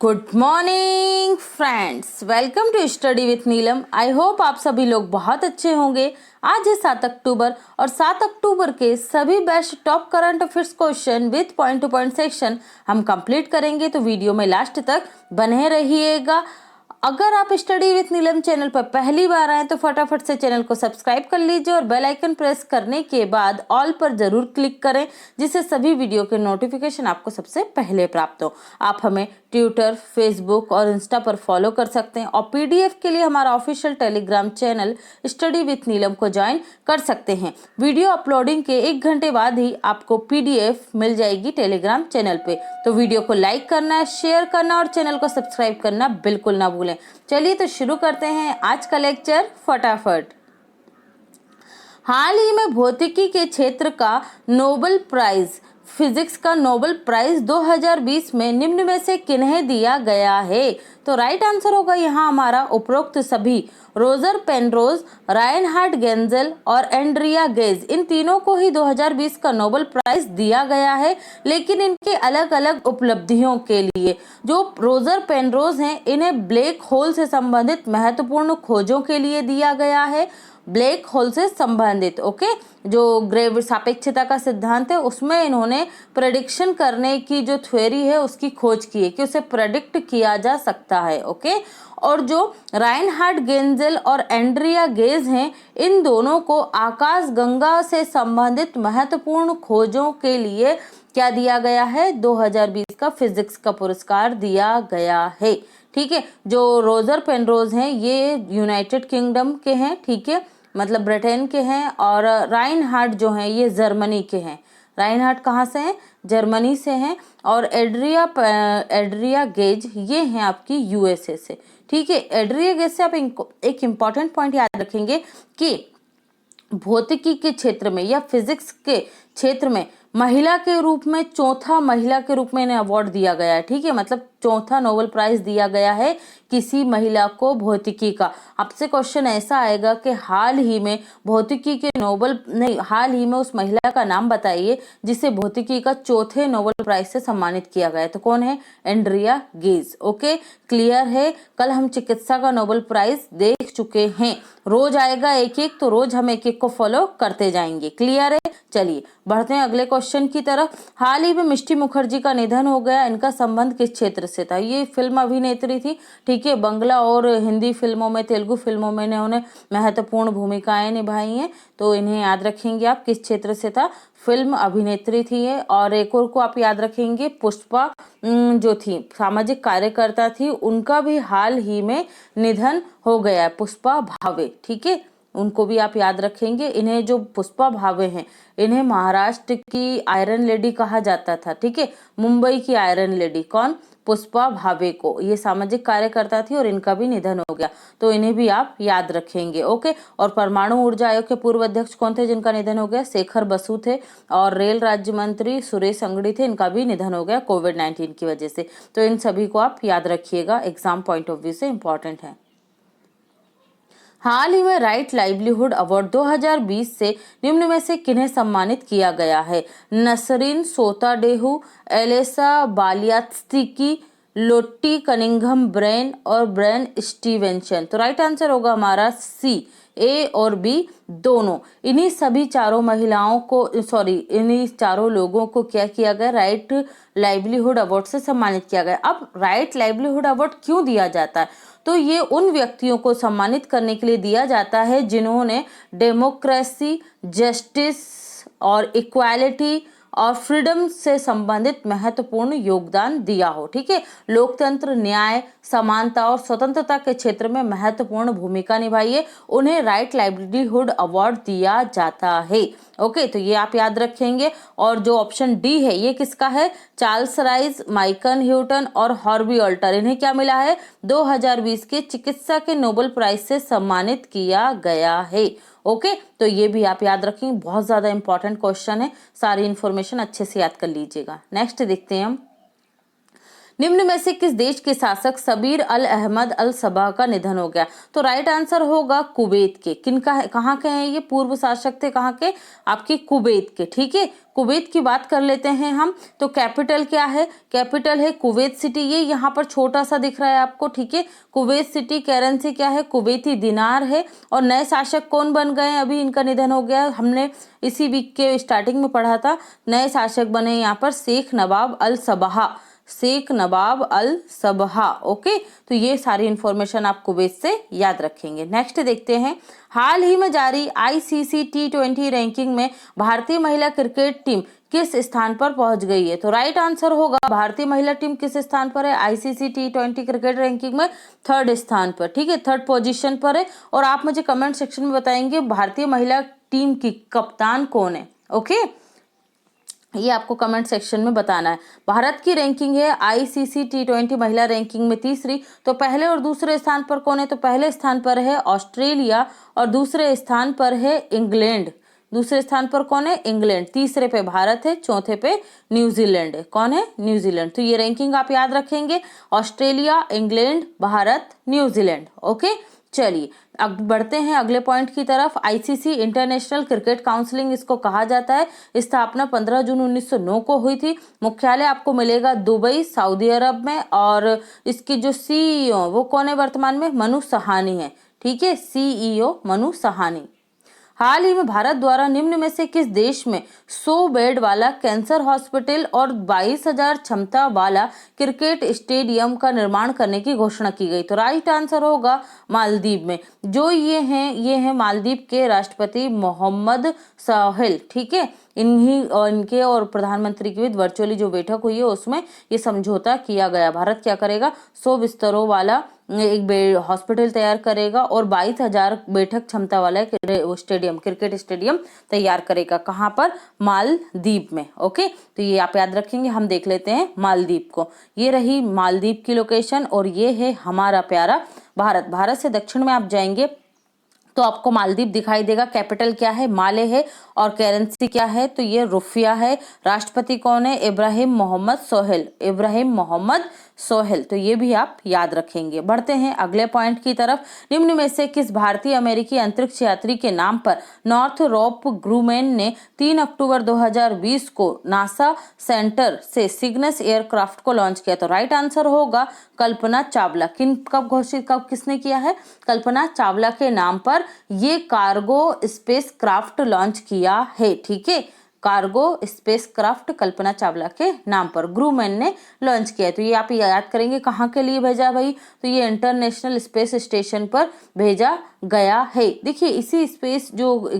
Good morning friends, welcome to study with Neelam. I hope आप सभी लोग बहुत अच्छे होंगे। आज है 7 अक्टूबर और 7 अक्टूबर के सभी best top current affairs question with point two point section हम कंप्लीट करेंगे, तो वीडियो में लास्ट तक बने रहिएगा। अगर आप स्टडी विथ नीलम चैनल पर पहली बार आए तो फटाफट से चैनल को सब्सक्राइब कर लीजिए और बेल आइकन प्रेस करने के बाद ऑल पर जरूर क्लिक करें, जिससे सभी वीडियो के नोटिफिकेशन आपको सबसे पहले प्राप्त हो। आप हमें ट्विटर, फेसबुक और इंस्टा पर फॉलो कर सकते हैं और पीडीएफ के लिए हमारा official Telegram channel study with Neelam को ज्वाइन कर सकते हैं। वीडियो अपलोडिंग के 1 घंटे बाद ही आपको पीडीएफ मिल जाएगी टेलीग्राम चैनल पे। तो वीडियो को लाइक करना, शेयर करना और चैनल को सब्सक्राइब करना बिल्कुल ना भूलें। चलिए तो शुरू करते हैं आज का लेक्चर फटाफट। हाल ही में भौतिकी के क्षेत्र का नोबेल प्राइज, फिजिक्स का नोबेल प्राइज 2020 में निम्न में से किन्हें दिया गया है? तो राइट आंसर होगा यहाँ हमारा उपरोक्त सभी। रोजर पेनरोज, रायनहार्ड गेंजेल और एंड्रिया गेज, इन तीनों को ही 2020 का नोबेल प्राइज दिया गया है, लेकिन इनके अलग अलग उपलब्धियों के लिए। जो रोजर पेनरोज हैं, इन्हें ब्लैक होल से संबंधित महत्वपूर्ण खोजों के लिए दिया गया है। ब्लैक होल से संबंधित जो ग्रेविटी सापेक्षता का सिद्धांत है, उसमें इन्होंने प्रेडिक्शन करने की जो थ्योरी है उसकी खोज की है कि उसे प्रेडिक्ट किया जा सकता है। और जो राइनहार्ड गेंजेल और एंड्रिया गेज हैं, इन दोनों को आकाश गंगा से संबंधित महत्वपूर्ण खोजों के लिए क्या दिया गया है? 2020 का फिजिक्स का पुरस्कार दिया गया है। ठीक है, जो रोजर पेनरोज हैं ये यूनाइटेड किंगडम के हैं, ठीक है, मतलब ब्रिटेन के हैं, और राइनहार्ड जो हैं ये जर्मनी के हैं। राइनहार्ड कहाँ से हैं? जर्मनी से हैं। और एड्रिया गेज ये हैं आपकी यूएसए से। ठीक है, एड्रिया गेज से आप एक इम्पॉर्टेंट पॉइंट याद रखेंगे कि भौतिकी के क्षेत्र में या फिजिक्स के क्षेत्र में महिला के रूप में चौथा महिला के रूप में इन्हें अवार्ड दिया गया है। ठीक है, मतलब चौथा नोबेल प्राइज दिया गया है किसी महिला को भौतिकी का। आपसे क्वेश्चन ऐसा आएगा कि हाल ही में भौतिकी के हाल ही में उस महिला का नाम बताइए जिसे भौतिकी का चौथे नोबेल प्राइज से सम्मानित किया गया है। तो कौन है? Andrea Ghez. ओके, क्लियर है। कल हम चिकित्सा का नोबेल प्राइज देख चुके हैं। रोज आएगा एक एक, तो रोज हम एक एक को फॉलो करते जाएंगे। क्लियर है? चलिए बढ़ते हैं अगले क्वेश्चन की तरफ। हाल ही में मिष्टी मुखर्जी का निधन हो गया, इनका संबंध किस क्षेत्र से था? ये फिल्म अभिनेत्री थी। ठीक है, बांग्ला और हिंदी फिल्मों में, तेलुगु फिल्मों में इन्होंने महत्वपूर्ण भूमिकाएं निभाई हैं, तो इन्हें याद रखेंगे आप किस क्षेत्र से था। फिल्म अभिनेत्री थी ये। और एक और को आप याद रखेंगे, पुष्पा जो थी सामाजिक कार्यकर्ता थी, उनका भी हाल ही में निधन हो गया है, पुष्पा भावे। ठीक है, उनको भी आप याद रखेंगे। इन्हें जो पुष्पा भावे हैं, इन्हें महाराष्ट्र की आयरन लेडी कहा जाता था। ठीक है, मुंबई की आयरन लेडी कौन? पुष्पा भावे को। ये सामाजिक कार्यकर्ता थी और इनका भी निधन हो गया, तो इन्हें भी आप याद रखेंगे। ओके, और परमाणु ऊर्जा आयोग के पूर्व अध्यक्ष कौन थे जिनका निधन हो गया? शेखर बसु थे। और रेल राज्य मंत्री सुरेश अंगड़ी थे, इनका भी निधन हो गया कोविड-19 की वजह से। तो इन सभी को आप याद रखिएगा, एग्जाम पॉइंट ऑफ व्यू से इंपॉर्टेंट है। हाल ही में राइट लाइवलीहुड अवार्ड 2020 से निम्न में से किन्हें सम्मानित किया गया है? नसरीन सोताडेहू, एलेसा बालियात्स्की, लोट्टी कनिंघम ब्रेन और ब्रेन स्टीवेंसन। तो राइट आंसर होगा हमारा सी, ए और बी दोनों। इन्हीं सभी चारों महिलाओं को इन्हीं चारों लोगों को क्या किया गया? राइट लाइवलीहुड अवार्ड से सम्मानित किया गया। अब राइट लाइवलीहुड अवार्ड क्यों दिया जाता है? तो ये उन व्यक्तियों को सम्मानित करने के लिए दिया जाता है जिन्होंने डेमोक्रेसी, जस्टिस और इक्वालिटी और फ्रीडम से संबंधित महत्वपूर्ण योगदान दिया हो। ठीक है, लोकतंत्र, न्याय, समानता और स्वतंत्रता के क्षेत्र में महत्वपूर्ण भूमिका निभाई है, उन्हें राइट लाइवलीहुड अवार्ड दिया जाता है। ओके, तो ये आप याद रखेंगे। और जो ऑप्शन डी है ये किसका है? चार्ल्स राइस, माइकल ह्यूटन और हॉर्बी ऑल्टर, इन्हें क्या मिला है? 2020 के चिकित्सा के नोबेल प्राइज से सम्मानित किया गया है। ओके, तो ये भी आप याद रखेंगे, बहुत ज्यादा इंपॉर्टेंट क्वेश्चन है, सारी इंफॉर्मेशन अच्छे से याद कर लीजिएगा। नेक्स्ट देखते हैं हम। निम्न में से किस देश के शासक सबीर अल अहमद अल सबह का निधन हो गया? तो राइट आंसर होगा कुवैत के। किनका है, कहाँ के हैं ये पूर्व शासक थे? कहाँ के? आपके कुवैत के। ठीक है, कुवैत की बात कर लेते हैं हम। तो कैपिटल क्या है? कैपिटल है कुवैत सिटी। ये यहाँ पर छोटा सा दिख रहा है आपको। ठीक है, कुवैत सिटी। करेंसी क्या है? कुवैती दिनार है। और नए शासक कौन बन गए? अभी इनका निधन हो गया, हमने इसी वीक के स्टार्टिंग में पढ़ा था। नए शासक बने यहाँ पर शेख नवाब अल सबहा। शेख नवाब अल सबहा। ओके, तो ये सारी इंफॉर्मेशन आप कुवैत से याद रखेंगे। नेक्स्ट देखते हैं, हाल ही में जारी ICC T20 रैंकिंग में भारतीय महिला क्रिकेट टीम किस स्थान पर पहुंच गई है? तो राइट आंसर होगा, भारतीय महिला टीम किस स्थान पर है? ICC T20 क्रिकेट रैंकिंग में 3rd स्थान पर। ठीक है, 3rd पोजीशन पर है। और आप मुझे कमेंट सेक्शन में बताएंगे भारतीय महिला टीम की कप्तान कौन है। ओके, ये आपको कमेंट सेक्शन में बताना है। भारत की रैंकिंग है ICC T20 महिला रैंकिंग में 3री। तो पहले और दूसरे स्थान पर कौन है? तो पहले स्थान पर है ऑस्ट्रेलिया और दूसरे स्थान पर है इंग्लैंड। दूसरे स्थान पर कौन है? इंग्लैंड। तीसरे पे भारत है, चौथे पे न्यूजीलैंड है। कौन है? न्यूजीलैंड। तो ये रैंकिंग आप याद रखेंगे, Australia, England, Bharat, New Zealand. Okay, चलिए अब बढ़ते हैं अगले पॉइंट की तरफ। ICC इंटरनेशनल क्रिकेट काउंसिलिंग इसको कहा जाता है। स्थापना 15 जून 1909 को हुई थी। मुख्यालय आपको मिलेगा दुबई, सऊदी अरब में। और इसकी जो CEO वो कौन है वर्तमान में? मनु सहानी है। ठीक है, CEO मनु सहानी। हाल ही में भारत द्वारा निम्न में से किस देश में 100 बेड वाला कैंसर हॉस्पिटल और 22,000 क्षमता वाला क्रिकेट स्टेडियम का निर्माण करने की घोषणा की गई? तो राइट आंसर होगा मालदीव में। जो ये हैं मालदीव के राष्ट्रपति मोहम्मद सोहेल। ठीक है, इनके और प्रधानमंत्री के बीच वर्चुअली जो बैठक हुई है उसमें ये समझौता किया गया। भारत क्या करेगा? 100 बिस्तरों वाला एक हॉस्पिटल तैयार करेगा और 22,000 बैठक क्षमता वाला स्टेडियम, क्रिकेट स्टेडियम तैयार करेगा। कहाँ पर? मालदीव में। ओके, तो ये आप याद रखेंगे। हम देख लेते हैं मालदीव को। ये रही मालदीव की लोकेशन और ये है हमारा प्यारा भारत। भारत से दक्षिण में आप जाएंगे तो आपको मालदीव दिखाई देगा। कैपिटल क्या है? माले है। और करेंसी क्या है? तो ये रुपया है। राष्ट्रपति कौन है? इब्राहिम मोहम्मद सोहेल। इब्राहिम मोहम्मद सोहेल। तो ये भी आप याद रखेंगे। बढ़ते हैं अगले पॉइंट की तरफ। निम्न में से किस भारतीय अमेरिकी अंतरिक्ष यात्री के नाम पर नॉर्थरोप ग्रूमैन ने 3 अक्टूबर 2020 को नासा सेंटर से सिग्नस एयरक्राफ्ट को लॉन्च किया? तो राइट आंसर होगा कल्पना चावला। कब किसने किया है? कल्पना चावला के नाम पर ये कार्गो स्पेस क्राफ्ट लॉन्च किया है। ठीक है, cargo space craft Kalpana Chawla के नाम पर ग्रूमैन ने लॉन्च किया है। तो ये आप याद करेंगे कहाँ के लिए भेजा भाई? तो ये इंटरनेशनल स्पेस स्टेशन पर भेजा गया है। देखिए इसी स्पेस जो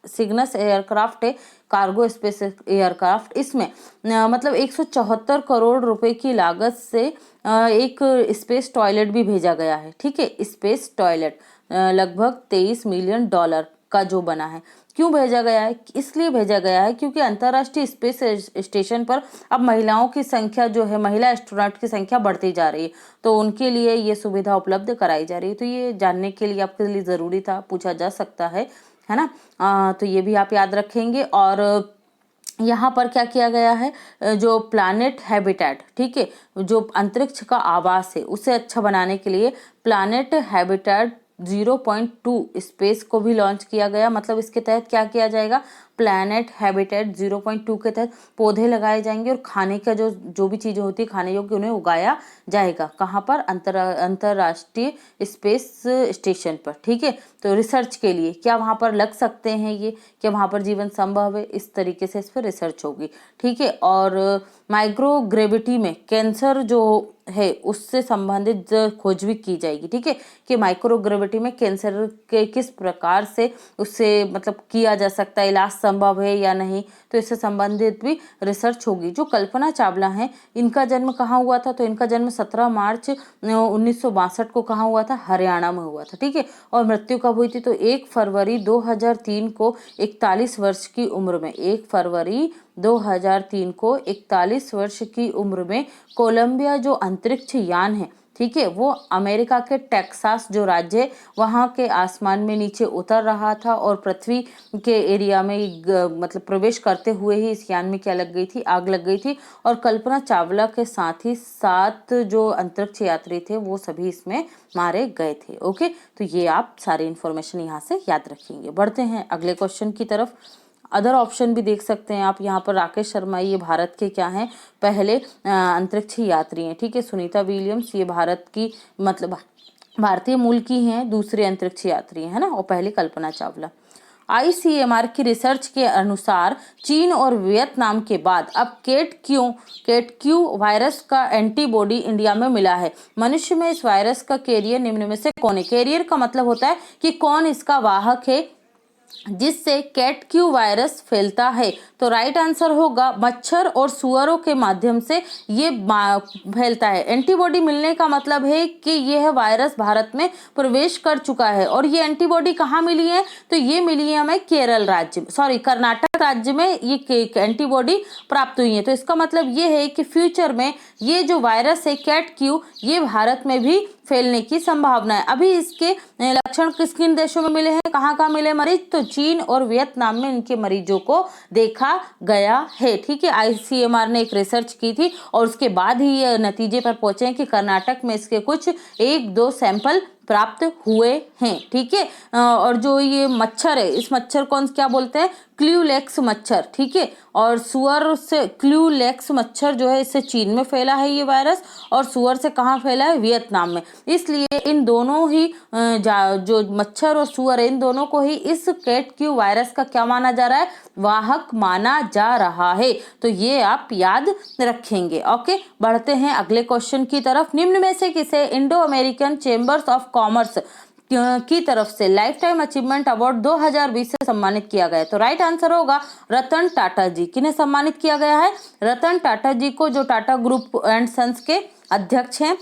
सिग्नस एयरक्राफ्ट है, कार्गो स्पेस एयरक्राफ्ट, इसमें मतलब 174 करोड़ रुपए की लागत से एक स्पेस टॉयलेट भी भेजा गया है। ठीक है, स्पेस टॉयलेट लगभग $23 मिलियन का जो बना है। क्यों भेजा गया है? इसलिए भेजा गया है क्योंकि अंतर्राष्ट्रीय स्पेस स्टेशन पर अब महिलाओं की संख्या जो है, महिला एस्ट्रोनॉट की संख्या बढ़ती जा रही है, तो उनके लिए ये सुविधा उपलब्ध कराई जा रही है। तो ये जानने के लिए आपके लिए ज़रूरी था, पूछा जा सकता है ना। तो ये भी आप याद रखेंगे। और यहाँ पर क्या किया गया है? जो प्लैनेट हैबिटेट, ठीक है, जो अंतरिक्ष का आवास है उसे अच्छा बनाने के लिए प्लैनेट हैबिटेट 0.2 स्पेस को भी लॉन्च किया गया। मतलब इसके तहत क्या किया जाएगा? प्लैनेट हैबिटेट 0.2 के तहत पौधे लगाए जाएंगे और खाने का जो भी चीज़ें होती है खाने योग्य उन्हें उगाया जाएगा। कहाँ पर? अंतर्राष्ट्रीय स्पेस स्टेशन पर। ठीक है, तो रिसर्च के लिए क्या वहाँ पर लग सकते हैं ये, क्या वहाँ पर जीवन संभव है, इस तरीके से इस पर रिसर्च होगी। ठीक है, और माइक्रोग्रेविटी में कैंसर जो है उससे संबंधित खोज भी की जाएगी। ठीक है, कि माइक्रोग्रेविटी में कैंसर के किस प्रकार से उससे मतलब किया जा सकता है, इलाज संभव है या नहीं, तो इससे संबंधित भी रिसर्च होगी। जो कल्पना चावला हैं, इनका जन्म कहाँ हुआ था? तो इनका जन्म 17 मार्च 1962 को कहाँ हुआ था? हरियाणा में हुआ था। ठीक है, और मृत्यु कब हुई थी? तो 1 फरवरी 2003 को 41 वर्ष की उम्र में, 1 फरवरी 2003 को 41 वर्ष की उम्र में कोलंबिया जो अंतरिक्ष यान है, ठीक है, वो अमेरिका के टेक्सास जो राज्य है वहाँ के आसमान में नीचे उतर रहा था और पृथ्वी के एरिया में मतलब प्रवेश करते हुए ही इस यान में क्या लग गई थी, आग लग गई थी। और कल्पना चावला के साथ ही 7 जो अंतरिक्ष यात्री थे वो सभी इसमें मारे गए थे। ओके, तो ये आप सारी इन्फॉर्मेशन यहाँ से याद रखेंगे। बढ़ते हैं अगले क्वेश्चन की तरफ। अदर ऑप्शन भी देख सकते हैं आप यहाँ पर। राकेश शर्मा ये भारत के क्या हैं, पहले अंतरिक्ष यात्री हैं। ठीक है, सुनीता विलियम्स ये भारत की मतलब भारतीय मूल की हैं, दूसरे अंतरिक्ष यात्री है ना, और पहले कल्पना चावला। ICMR की रिसर्च के अनुसार चीन और वियतनाम के बाद अब केट क्यू वायरस का एंटीबॉडी इंडिया में मिला है। मनुष्य में इस वायरस का कैरियर निम्न में से कौन है? कैरियर का मतलब होता है कि कौन इसका वाहक है जिससे कैट क्यू वायरस फैलता है। तो राइट आंसर होगा मच्छर और सुअरों के माध्यम से ये फैलता है। एंटीबॉडी मिलने का मतलब है कि यह वायरस भारत में प्रवेश कर चुका है। और ये एंटीबॉडी कहाँ मिली है? तो ये मिली है हमें कर्नाटक राज्य में ये एंटीबॉडी प्राप्त हुई है। तो इसका मतलब ये है कि फ्यूचर में ये जो वायरस है कैट क्यू ये भारत में भी फैलने की संभावना है। अभी इसके लक्षण किस किन देशों में मिले हैं, कहाँ मिले मरीज? तो चीन और वियतनाम में इनके मरीजों को देखा गया है। ठीक है, ICMR ने एक रिसर्च की थी और उसके बाद ही ये नतीजे पर पहुंचे हैं कि कर्नाटक में इसके कुछ 1-2 सैंपल प्राप्त हुए हैं। ठीक है, और जो ये मच्छर है, इस मच्छर को क्या बोलते हैं? क्ल्यूलेक्स मच्छर। ठीक है, और सुअर से क्ल्यूलेक्स मच्छर जो है इससे चीन में फैला है ये वायरस, और सुअर से कहाँ फैला है? वियतनाम में। इसलिए इन दोनों ही जो मच्छर और सुअर है इन दोनों को ही इस कैट क्यू वायरस का क्या माना जा रहा है? वाहक माना जा रहा है। तो ये आप याद रखेंगे। ओके, बढ़ते हैं अगले क्वेश्चन की तरफ। निम्न में से किसे Indo American chambers of commerce की तरफ से लाइफ टाइम अचीवमेंट अवार्ड 2020 से सम्मानित किया गया है? तो राइट आंसर होगा रतन टाटा जी। किन्हें सम्मानित किया गया है? रतन टाटा जी को, जो टाटा ग्रुप एंड सन्स के अध्यक्ष हैं,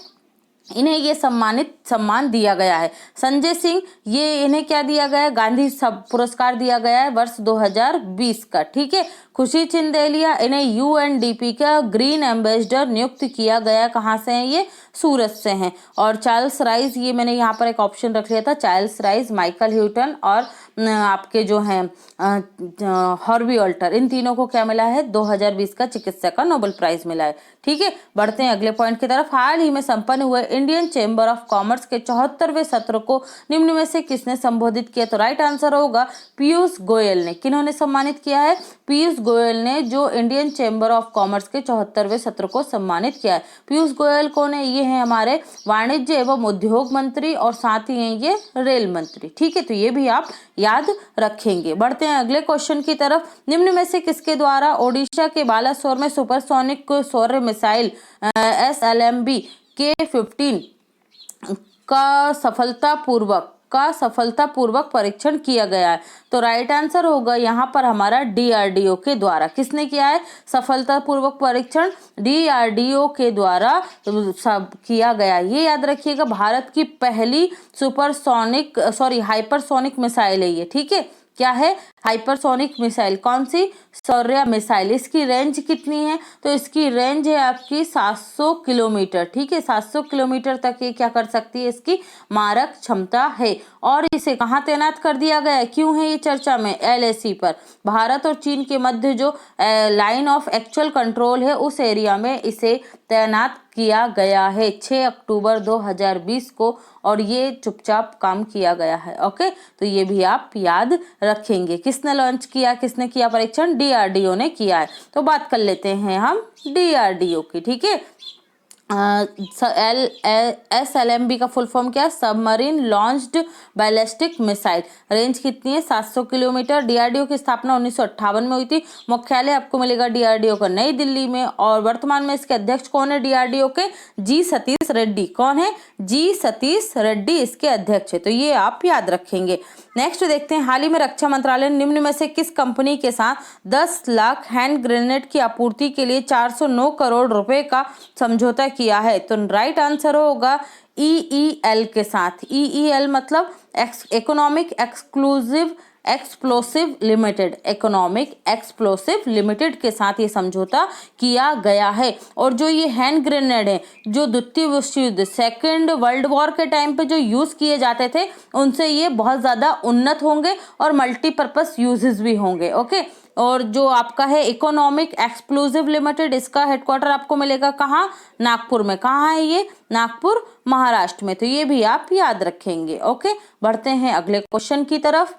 इन्हें ये सम्मान दिया गया है। संजय सिंह ये इन्हें क्या दिया गया है? गांधी सब पुरस्कार दिया गया है वर्ष 2020 का। ठीक है, खुशी चिंदेलिया इन्हें UNDP का ग्रीन एम्बेसडर नियुक्त किया गया। कहाँ से हैं ये? सूरत से हैं। और चार्ल्स राइज, ये मैंने यहाँ पर एक ऑप्शन रख लिया था, चार्ल्स राइज, माइकल ह्यूटन और आपके जो हैं हॉर्वी ऑल्टर, इन तीनों को क्या मिला है? 2020 का चिकित्सा का नोबेल प्राइज मिला है। ठीक है, बढ़ते हैं अगले पॉइंट की तरफ। हाल ही में संपन्न हुए इंडियन चेंबर ऑफ कॉमर्स के 74वें सत्र को निम्न में से किसने संबोधित किया? तो राइट आंसर होगा पीयूष गोयल ने। किन्होंने सम्मानित किया है? पीयूष गोयल ने, जो इंडियन चेंबर ऑफ कॉमर्स के 74वें सत्र को सम्मानित किया है। पीयूष गोयल कौन है? ये हैं हमारे वाणिज्य एवं उद्योग मंत्री और साथ ही हैं ये रेल मंत्री। ठीक है, तो ये भी आप याद रखेंगे। बढ़ते हैं अगले क्वेश्चन की तरफ। निम्न में से किसके द्वारा ओडिशा के बालासोर में सुपरसोनिक सौर मिसाइल SLMB K-15 का सफलतापूर्वक परीक्षण किया गया है? तो राइट आंसर होगा यहाँ पर हमारा DRDO के द्वारा। किसने किया है सफलतापूर्वक परीक्षण? DRDO के द्वारा किया गया। ये याद रखिएगा, भारत की पहली हाइपरसोनिक मिसाइल है ये। ठीक है, क्या है? Hypersonic missile. कौन सी? सौर्य मिसाइल। इसकी रेंज कितनी है? तो इसकी रेंज है आपकी 700 किलोमीटर। ठीक है, 700 किलोमीटर तक ये क्या कर सकती है, इसकी मारक क्षमता है। और इसे कहाँ तैनात कर दिया गया है? क्यों है ये चर्चा में? LAC पर। भारत और चीन के मध्य जो लाइन ऑफ एक्चुअल कंट्रोल है उस एरिया में इसे तैनात किया गया है 6 अक्टूबर 2020 को, और ये चुपचाप काम किया गया है। ओके, तो ये भी आप याद रखेंगे। किसने लॉन्च किया, किसने किया परीक्षण? DRDO ने किया है। तो बात कर लेते हैं हम DRDO की। ठीक है, SLMB का फुल फॉर्म क्या है? Submarine launched ballistic missile. Range कितनी है? 700 किलोमीटर। DRDO की स्थापना 1958 में हुई थी। मुख्यालय आपको मिलेगा DRDO का नई दिल्ली में, और वर्तमान में इसके अध्यक्ष कौन है DRDO के? G सतीश रेड्डी। कौन है? G सतीश रेड्डी इसके अध्यक्ष है। तो ये आप याद रखेंगे। नेक्स्ट देखते हैं, हाल ही में रक्षा मंत्रालय ने निम्न में से किस कंपनी के साथ 10 लाख हैंड ग्रेनेड की आपूर्ति के लिए 409 करोड़ रुपए का समझौता किया है? तो राइट आंसर होगा EEL के साथ। EEL मतलब economic exclusive explosive limited, economic explosive limited के साथ ये समझौता किया गया है। और जो ये हैंड ग्रेनेड है जो द्वितीय विश्व युद्ध, सेकेंड वर्ल्ड वॉर के टाइम पे जो यूज किए जाते थे, उनसे ये बहुत ज्यादा उन्नत होंगे और मल्टीपर्पस यूजेस भी होंगे। ओके, और जो आपका है इकोनॉमिक एक्सप्लोसिव लिमिटेड, इसका हेडक्वार्टर आपको मिलेगा कहाँ? नागपुर में। कहाँ है ये? नागपुर, महाराष्ट्र में। तो ये भी आप याद रखेंगे। ओके, बढ़ते हैं अगले क्वेश्चन की तरफ।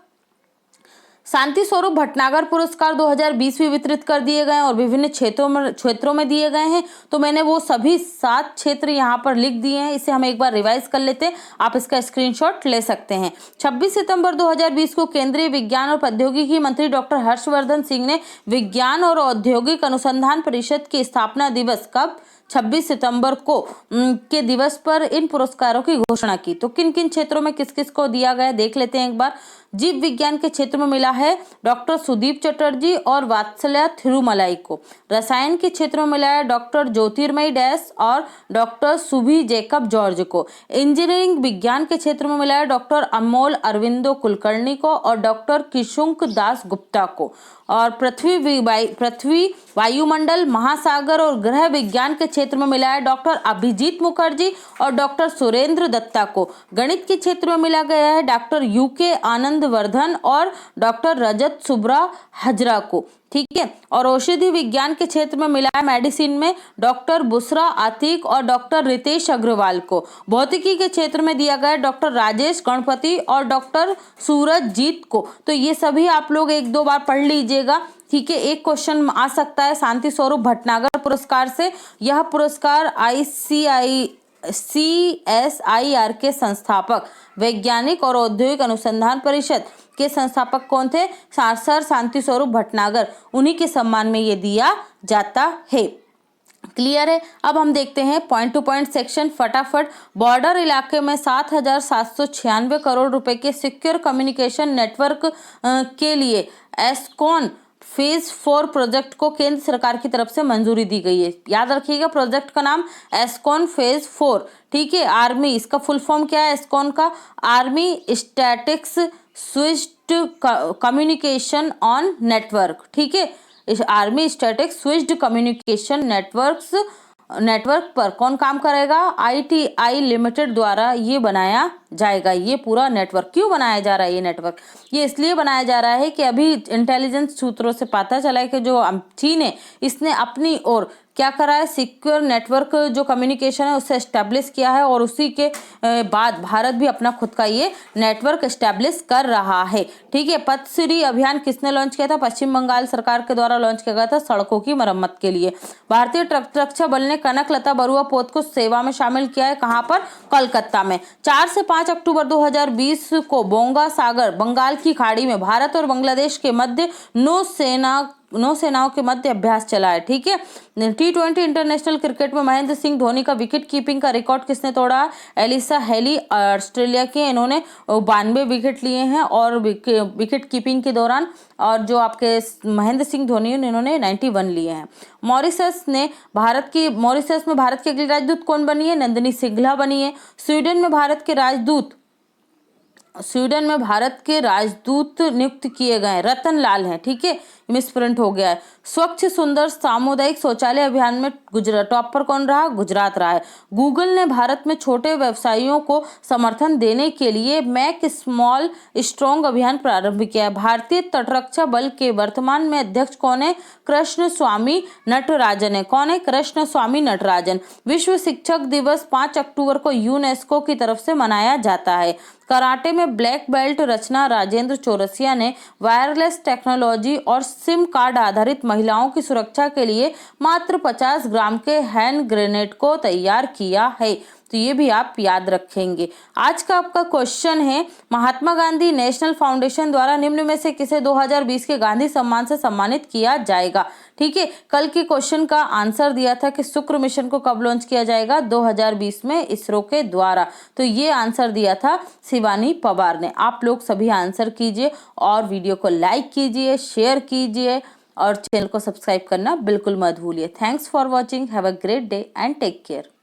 शांति स्वरूप भटनागर पुरस्कार 2020 भी वितरित कर दिए गए और विभिन्न क्षेत्रों में दिए गए हैं। तो मैंने वो सभी 7 क्षेत्र यहाँ पर लिख दिए हैं। इसे हम एक बार रिवाइज कर लेते हैं, आप इसका स्क्रीनशॉट ले सकते हैं। 26 सितंबर 2020 को केंद्रीय विज्ञान और प्रौद्योगिकी मंत्री डॉक्टर हर्षवर्धन सिंह ने विज्ञान और औद्योगिक अनुसंधान परिषद की स्थापना दिवस, कब? 26 सितंबर को के दिवस पर इन पुरस्कारों की घोषणा की। तो किन किन क्षेत्रों में किस किस को दिया गया देख लेते हैं एक बार। जीव विज्ञान के क्षेत्र में मिला है डॉक्टर सुदीप चटर्जी और वात्सल्या थिरुमलाई को। रसायन के क्षेत्र में मिला है डॉक्टर ज्योतिर्मयी डैस और डॉक्टर सुभी जैकब जॉर्ज को। इंजीनियरिंग विज्ञान के क्षेत्र में मिला है डॉक्टर अमोल अरविंदो कुलकर्णी को और डॉक्टर किशुंक दास गुप्ता को। और पृथ्वी, वायुमंडल, महासागर और ग्रह विज्ञान के क्षेत्र में मिला है डॉक्टर अभिजीत मुखर्जी और डॉक्टर सुरेंद्र दत्ता को। गणित के क्षेत्र में मिला गया है डॉक्टर यूके आनंद वर्धन और डॉक्टर रजत सुब्रा हजरा को। ठीक है, और औषधि विज्ञान के क्षेत्र में मिला है मेडिसिन में डॉक्टर बुसरा आतिक और डॉक्टर रितेश अग्रवाल को। भौतिकी के क्षेत्र में दिया गया डॉक्टर राजेश गणपति और डॉक्टर सूरज जीत को। तो ये सभी आप लोग 1-2 बार पढ़ लीजिएगा। ठीक है, एक क्वेश्चन आ सकता है शांति स्वरूप भटनागर पुरस्कार से। यह पुरस्कार CSIR के संस्थापक, वैज्ञानिक और औद्योगिक अनुसंधान परिषद के संस्थापक कौन थे? सर शांति स्वरूप भटनागर, उन्हीं के सम्मान में ये दिया जाता है। क्लियर है? अब हम देखते हैं पॉइंट टू पॉइंट सेक्शन फटाफट। बॉर्डर इलाके में 7,796 करोड़ रुपए के सिक्योर कम्युनिकेशन नेटवर्क के लिए एस्कॉन फेज 4 प्रोजेक्ट को केंद्र सरकार की तरफ से मंजूरी दी गई है। याद रखिएगा प्रोजेक्ट का नाम एस्कॉन फेज 4। ठीक है, आर्मी, इसका फुल फॉर्म क्या है एस्कॉन का? Army statics switched communication on network. ठीक है, इस army static switched communication network पर कौन काम करेगा? ITI लिमिटेड द्वारा ये बनाया जाएगा। ये पूरा नेटवर्क क्यों बनाया जा रहा है? ये नेटवर्क ये इसलिए बनाया जा रहा है कि अभी इंटेलिजेंस सूत्रों से पता चला है कि जो चीन है इसने अपनी ओर क्या करा है, सिक्योर नेटवर्क जो कम्युनिकेशन है उससे एस्टेब्लिश किया है और उसी के बाद भारत भी अपना खुद का ये नेटवर्क एस्टेब्लिश कर रहा है। ठीक है, पथश्री अभियान किसने लॉन्च किया था? पश्चिम बंगाल सरकार के द्वारा लॉन्च किया गया था सड़कों की मरम्मत के लिए। भारतीय तटरक्षक बल ने कनकलता बरुआ पोत को सेवा में शामिल किया है। कहाँ पर? कोलकाता में। 4 से 5 अक्टूबर 2020 को बोंगा सागर, बंगाल की खाड़ी में भारत और बांग्लादेश के मध्य नौसेनाओं के मध्य अभ्यास चला है। ठीक है, T20 इंटरनेशनल क्रिकेट में महेंद्र सिंह धोनी का विकेट कीपिंग का रिकॉर्ड किसने तोड़ा? एलिसा हेली, ऑस्ट्रेलिया के, इन्होंने 92 विकेट लिए हैं और विकेट कीपिंग के दौरान। और जो आपके महेंद्र सिंह धोनी इन्होंने 91 लिए हैं। मॉरिशस में भारत की अगली राजदूत कौन बनी है? नंदिनी सिंघला बनी है। स्वीडन में भारत के राजदूत नियुक्त किए गए रतन लाल हैं। ठीक है, मिसप्रिंट हो गया है। स्वच्छ सुंदर सामुदायिक शौचालय अभियान में गुजरात टॉप पर कौन रहा? गुजरात रहा है। गूगल ने भारत में छोटे व्यवसायियों को समर्थन देने के लिए मेक स्मॉल स्ट्रॉन्ग अभियान प्रारंभ किया है। भारतीय तटरक्षक बल के वर्तमान में अध्यक्ष कौन है? कृष्ण स्वामी नटराजन है। कौन है? कृष्ण स्वामी नटराजन। विश्व शिक्षक दिवस 5 अक्टूबर को यूनेस्को की तरफ से मनाया जाता है। कराटे में ब्लैक बेल्ट रचना राजेंद्र चौरसिया ने वायरलेस टेक्नोलॉजी और सिम कार्ड आधारित महिलाओं की सुरक्षा के लिए मात्र 50 ग्राम के हैंड ग्रेनेड को तैयार किया है। तो ये भी आप याद रखेंगे। आज का आपका क्वेश्चन है, महात्मा गांधी नेशनल फाउंडेशन द्वारा निम्न में से किसे 2020 के गांधी सम्मान से सम्मानित किया जाएगा? ठीक है, कल के क्वेश्चन का आंसर दिया था कि शुक्र मिशन को कब लॉन्च किया जाएगा? 2020 में इसरो के द्वारा। तो ये आंसर दिया था शिवानी पवार ने। आप लोग सभी आंसर कीजिए और वीडियो को लाइक कीजिए, शेयर कीजिए और चैनल को सब्सक्राइब करना बिल्कुल मत भूलिए। Thanks for watching, have a great day and take care.